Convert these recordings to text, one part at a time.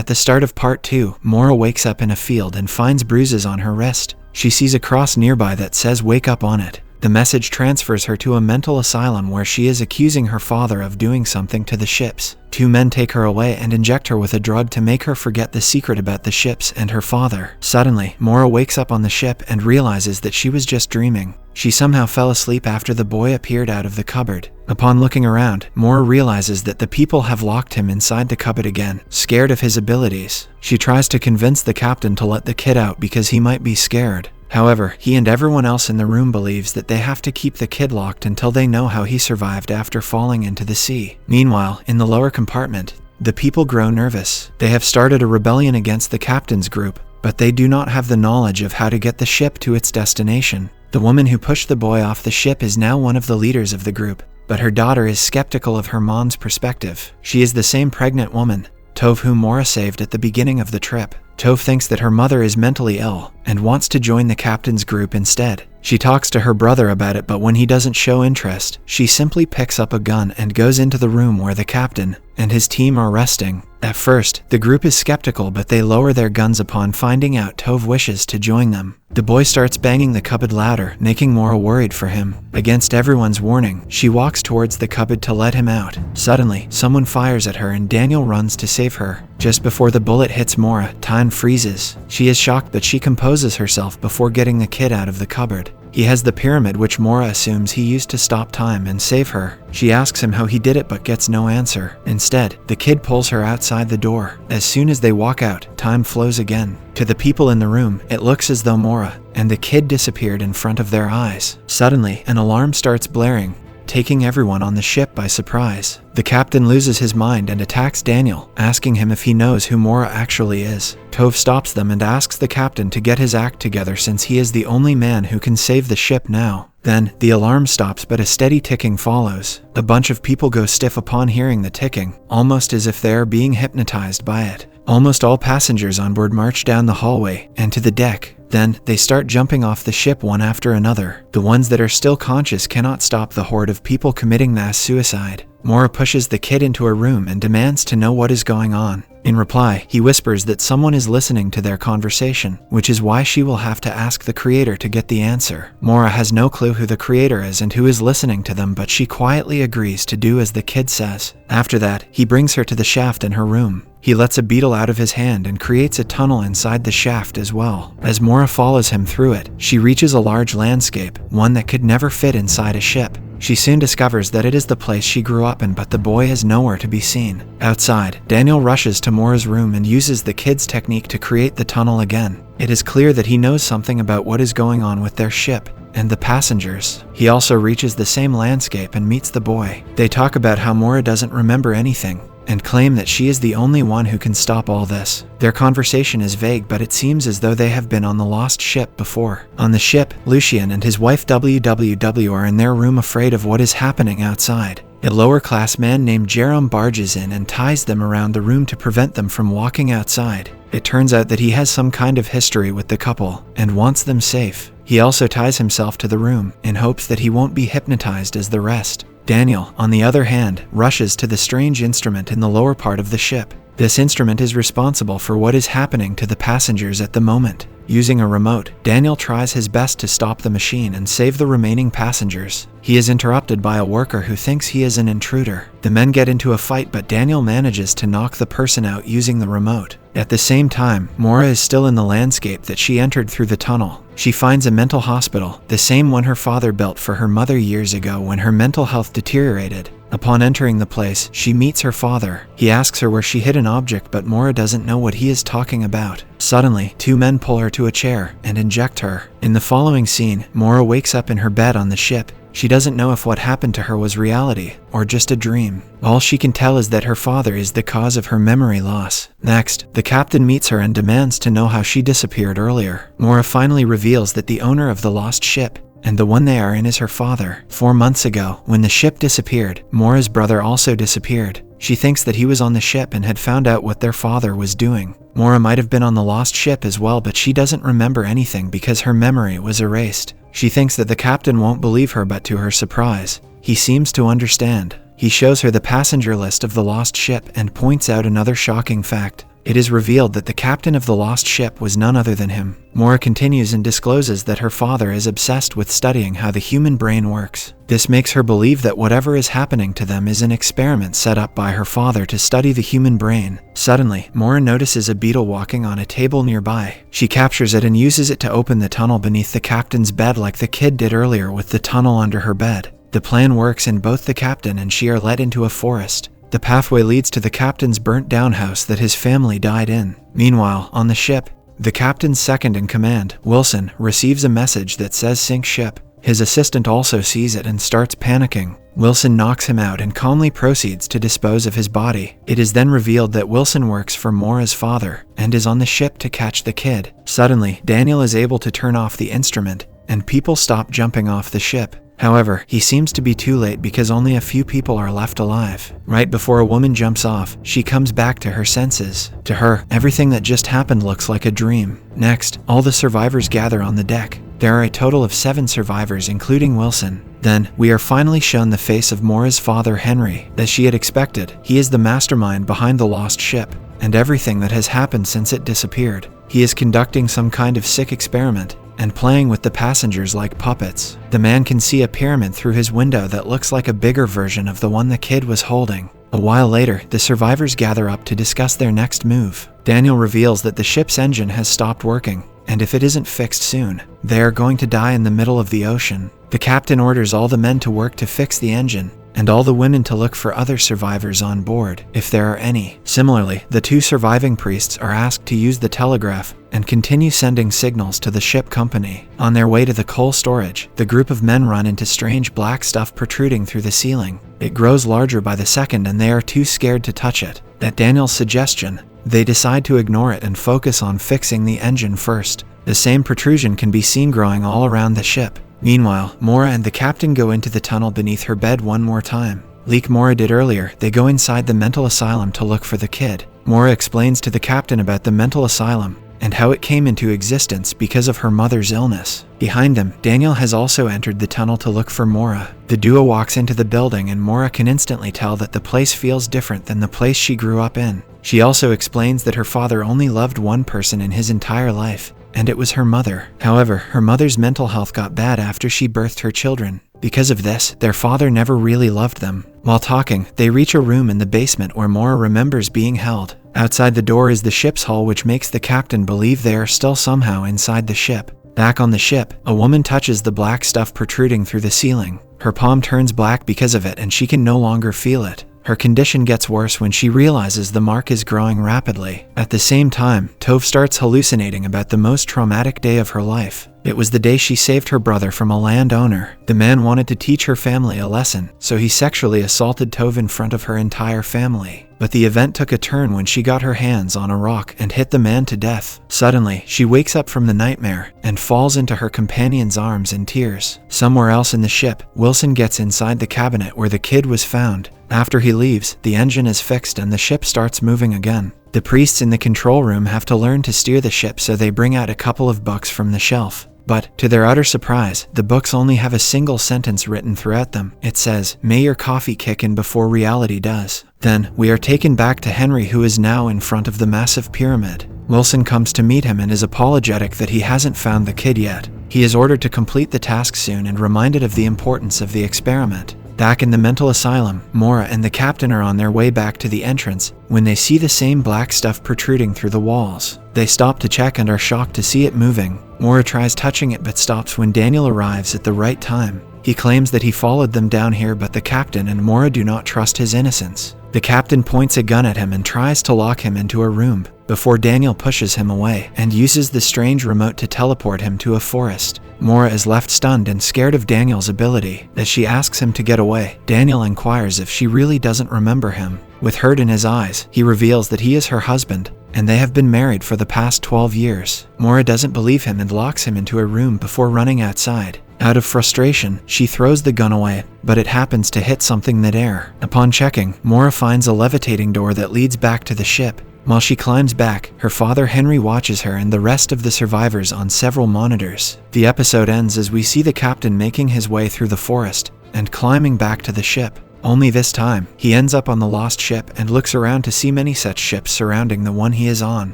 the start of part 2, Maura wakes up in a field and finds bruises on her wrist. She sees a cross nearby that says "Wake Up" on it. The message transfers her to a mental asylum where she is accusing her father of doing something to the ships. 2 men take her away and inject her with a drug to make her forget the secret about the ships and her father. Suddenly, Maura wakes up on the ship and realizes that she was just dreaming. She somehow fell asleep after the boy appeared out of the cupboard. Upon looking around, Maura realizes that the people have locked him inside the cupboard again, scared of his abilities. She tries to convince the captain to let the kid out because he might be scared. However, he and everyone else in the room believes that they have to keep the kid locked until they know how he survived after falling into the sea. Meanwhile, in the lower compartment, the people grow nervous. They have started a rebellion against the captain's group, but they do not have the knowledge of how to get the ship to its destination. The woman who pushed the boy off the ship is now one of the leaders of the group, but her daughter is skeptical of her mom's perspective. She is the same pregnant woman, Tove, whom Maura saved at the beginning of the trip. Tove thinks that her mother is mentally ill and wants to join the captain's group instead. She talks to her brother about it, but when he doesn't show interest, she simply picks up a gun and goes into the room where the captain and his team are resting. At first, the group is skeptical, but they lower their guns upon finding out Tove wishes to join them. The boy starts banging the cupboard louder, making Maura worried for him. Against everyone's warning, she walks towards the cupboard to let him out. Suddenly, someone fires at her and Daniel runs to save her. Just before the bullet hits Maura, time freezes. She is shocked, but she composes herself before getting the kid out of the cupboard. He has the pyramid, which Maura assumes he used to stop time and save her. She asks him how he did it but gets no answer. Instead, the kid pulls her outside the door. As soon as they walk out, time flows again. To the people in the room, it looks as though Maura and the kid disappeared in front of their eyes. Suddenly, an alarm starts blaring, taking everyone on the ship by surprise. The captain loses his mind and attacks Daniel, asking him if he knows who Maura actually is. Tove stops them and asks the captain to get his act together since he is the only man who can save the ship now. Then, the alarm stops, but a steady ticking follows. A bunch of people go stiff upon hearing the ticking, almost as if they are being hypnotized by it. Almost all passengers on board march down the hallway and to the deck. Then, they start jumping off the ship one after another. The ones that are still conscious cannot stop the horde of people committing mass suicide. Maura pushes the kid into a room and demands to know what is going on. In reply, he whispers that someone is listening to their conversation, which is why she will have to ask the creator to get the answer. Maura has no clue who the creator is and who is listening to them, but she quietly agrees to do as the kid says. After that, he brings her to the shaft in her room. He lets a beetle out of his hand and creates a tunnel inside the shaft as well. As Maura follows him through it, she reaches a large landscape, one that could never fit inside a ship. She soon discovers that it is the place she grew up in, but the boy is nowhere to be seen. Outside, Daniel rushes to Maura's room and uses the kid's technique to create the tunnel again. It is clear that he knows something about what is going on with their ship and the passengers. He also reaches the same landscape and meets the boy. They talk about how Maura doesn't remember anything and claim that she is the only one who can stop all this. Their conversation is vague, but it seems as though they have been on the lost ship before. On the ship, Lucien and his wife WWW are in their room afraid of what is happening outside. A lower-class man named Jerome barges in and ties them around the room to prevent them from walking outside. It turns out that he has some kind of history with the couple and wants them safe. He also ties himself to the room in hopes that he won't be hypnotized as the rest. Daniel, on the other hand, rushes to the strange instrument in the lower part of the ship. This instrument is responsible for what is happening to the passengers at the moment. Using a remote, Daniel tries his best to stop the machine and save the remaining passengers. He is interrupted by a worker who thinks he is an intruder. The men get into a fight, but Daniel manages to knock the person out using the remote. At the same time, Maura is still in the landscape that she entered through the tunnel. She finds a mental hospital, the same one her father built for her mother years ago when her mental health deteriorated. Upon entering the place, she meets her father. He asks her where she hid an object, but Maura doesn't know what he is talking about. Suddenly, 2 men pull her to a chair and inject her. In the following scene, Maura wakes up in her bed on the ship. She doesn't know if what happened to her was reality or just a dream. All she can tell is that her father is the cause of her memory loss. Next, the captain meets her and demands to know how she disappeared earlier. Maura finally reveals that the owner of the lost ship and the one they are in is her father. 4 months ago, when the ship disappeared, Maura's brother also disappeared. She thinks that he was on the ship and had found out what their father was doing. Maura might have been on the lost ship as well, but she doesn't remember anything because her memory was erased. She thinks that the captain won't believe her, but to her surprise, he seems to understand. He shows her the passenger list of the lost ship and points out another shocking fact. It is revealed that the captain of the lost ship was none other than him. Mora continues and discloses that her father is obsessed with studying how the human brain works. This makes her believe that whatever is happening to them is an experiment set up by her father to study the human brain. Suddenly, Mora notices a beetle walking on a table nearby. She captures it and uses it to open the tunnel beneath the captain's bed like the kid did earlier with the tunnel under her bed. The plan works and both the captain and she are led into a forest. The pathway leads to the captain's burnt-down house that his family died in. Meanwhile, on the ship, the captain's second-in-command, Wilson, receives a message that says sink ship. His assistant also sees it and starts panicking. Wilson knocks him out and calmly proceeds to dispose of his body. It is then revealed that Wilson works for Mora's father and is on the ship to catch the kid. Suddenly, Daniel is able to turn off the instrument, and people stop jumping off the ship. However, he seems to be too late because only a few people are left alive. Right before a woman jumps off, she comes back to her senses. To her, everything that just happened looks like a dream. Next, all the survivors gather on the deck. There are a total of 7 survivors, including Wilson. Then, we are finally shown the face of Mora's father, Henry. As she had expected, he is the mastermind behind the lost ship and everything that has happened since it disappeared. He is conducting some kind of sick experiment and playing with the passengers like puppets. The man can see a pyramid through his window that looks like a bigger version of the one the kid was holding. A while later, the survivors gather up to discuss their next move. Daniel reveals that the ship's engine has stopped working, and if it isn't fixed soon, they are going to die in the middle of the ocean. The captain orders all the men to work to fix the engine, and all the women to look for other survivors on board, if there are any. Similarly, the 2 surviving priests are asked to use the telegraph and continue sending signals to the ship company. On their way to the coal storage, the group of men run into strange black stuff protruding through the ceiling. It grows larger by the second and they are too scared to touch it. At Daniel's suggestion, they decide to ignore it and focus on fixing the engine first. The same protrusion can be seen growing all around the ship. Meanwhile, Mora and the captain go into the tunnel beneath her bed one more time. Like Mora did earlier, they go inside the mental asylum to look for the kid. Mora explains to the captain about the mental asylum and how it came into existence because of her mother's illness. Behind them, Daniel has also entered the tunnel to look for Mora. The duo walks into the building and Mora can instantly tell that the place feels different than the place she grew up in. She also explains that her father only loved one person in his entire life, and it was her mother. However, her mother's mental health got bad after she birthed her children. Because of this, their father never really loved them. While talking, they reach a room in the basement where Mora remembers being held. Outside the door is the ship's hull, which makes the captain believe they are still somehow inside the ship. Back on the ship, a woman touches the black stuff protruding through the ceiling. Her palm turns black because of it and she can no longer feel it. Her condition gets worse when she realizes the mark is growing rapidly. At the same time, Tove starts hallucinating about the most traumatic day of her life. It was the day she saved her brother from a landowner. The man wanted to teach her family a lesson, so he sexually assaulted Tove in front of her entire family. But the event took a turn when she got her hands on a rock and hit the man to death. Suddenly, she wakes up from the nightmare and falls into her companion's arms in tears. Somewhere else in the ship, Wilson gets inside the cabinet where the kid was found. After he leaves, the engine is fixed and the ship starts moving again. The priests in the control room have to learn to steer the ship, so they bring out a couple of books from the shelf. But, to their utter surprise, the books only have a single sentence written throughout them. It says, "May your coffee kick in before reality does." Then, we are taken back to Henry, who is now in front of the massive pyramid. Wilson comes to meet him and is apologetic that he hasn't found the kid yet. He is ordered to complete the task soon and reminded of the importance of the experiment. Back in the mental asylum, Mora and the captain are on their way back to the entrance when they see the same black stuff protruding through the walls. They stop to check and are shocked to see it moving. Mora tries touching it but stops when Daniel arrives at the right time. He claims that he followed them down here, but the captain and Mora do not trust his innocence. The captain points a gun at him and tries to lock him into a room before Daniel pushes him away and uses the strange remote to teleport him to a forest. Mora is left stunned and scared of Daniel's ability. As she asks him to get away, Daniel inquires if she really doesn't remember him. With hurt in his eyes, he reveals that he is her husband, and they have been married for the past 12 years. Mora doesn't believe him and locks him into a room before running outside. Out of frustration, she throws the gun away, but it happens to hit something midair. Upon checking, Mora finds a levitating door that leads back to the ship. While she climbs back, her father Henry watches her and the rest of the survivors on several monitors. The episode ends as we see the captain making his way through the forest and climbing back to the ship. Only this time, he ends up on the lost ship and looks around to see many such ships surrounding the one he is on.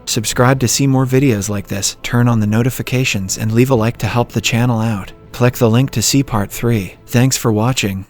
Subscribe to see more videos like this, turn on the notifications, and leave a like to help the channel out. Click the link to see part 3. Thanks for watching.